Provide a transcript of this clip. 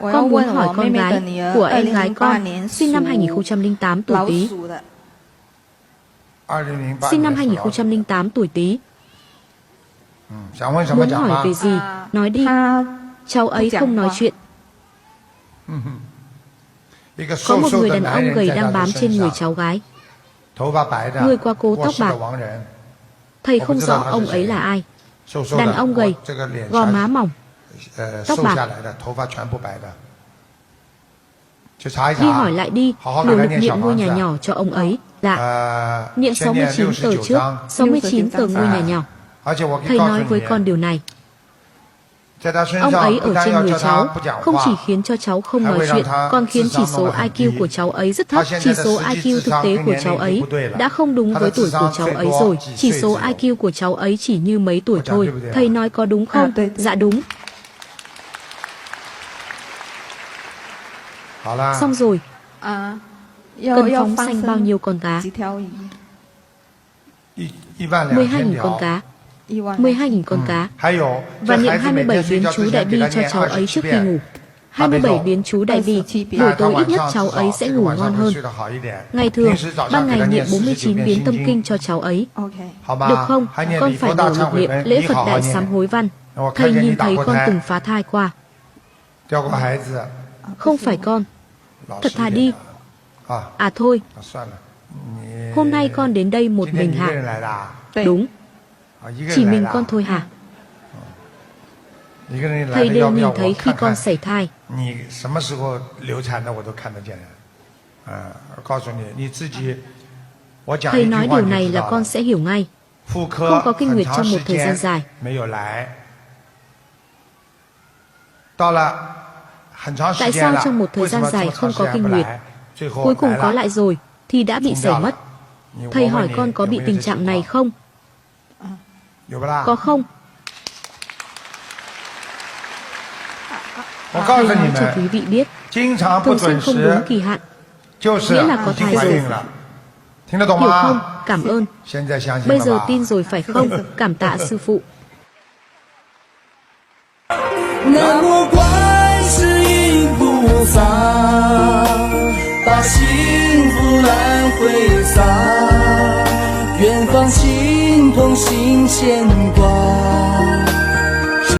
Con muốn hỏi con gái của em gái con, sinh năm 2008 tuổi Tý. Sinh năm 2008 tuổi Tý. Muốn hỏi về gì? Nói đi. Cháu ấy không nói chuyện. Có một người đàn ông gầy đang bám trên người cháu gái. Người qua cố tóc bạc. Thầy không rõ ông ấy là ai. Đàn ông gầy, gò má mỏng, tóc bạc. Đi hỏi lại đi, nỗ lực niệm ngôi nhà nhỏ cho ông ấy là niệm 69 tờ trước, 69 tờ ngôi nhà nhỏ. Thầy nói với con điều này. Ông ấy ở trên người cháu, không chỉ khiến cho cháu không nói chuyện, còn khiến chỉ số IQ của cháu ấy rất thấp. Chỉ số IQ thực tế của cháu ấy đã không đúng với tuổi của cháu ấy rồi. Chỉ số IQ của cháu ấy chỉ như mấy tuổi thôi. Thầy nói có đúng không? Dạ đúng. Xong rồi. Cần phóng sanh bao nhiêu con cá? 12.000 con cá. 12.000 con cá. Và niệm 27 biến chú đại bi cho cháu ấy trước khi ngủ. 27 biến chú đại bi, buổi tối ít nhất cháu ấy sẽ ngủ ngon hơn. Ngày thường, ban ngày niệm 49 biến tâm kinh cho cháu ấy. Được không? Con phải nỗ lực niệm lễ Phật Đại Sám Hối Văn. Thầy nhìn thấy con từng phá thai qua. Không phải con. Thật thà đi. À thôi. Hôm nay con đến đây một mình hả? Đúng. Chỉ mình con thôi hả? Thầy đều nhìn thấy khi con sảy thai. Thầy nói điều này là con sẽ hiểu ngay. Không có kinh nguyệt trong một thời gian dài. Tại sao trong một thời gian dài không có kinh nguyệt, cuối cùng có lại rồi thì đã bị sảy mất? Thầy hỏi con có bị tình trạng này không? Có không? Thầy nói cho quý vị biết, thường xuyên không đúng kỳ hạn, nghĩa là có thai rồi. Hiểu không? Cảm ơn. Bây giờ tin rồi phải không? Cảm tạ sư phụ. Nam mô Quan世音菩萨，把幸福来挥洒，远方心同心献。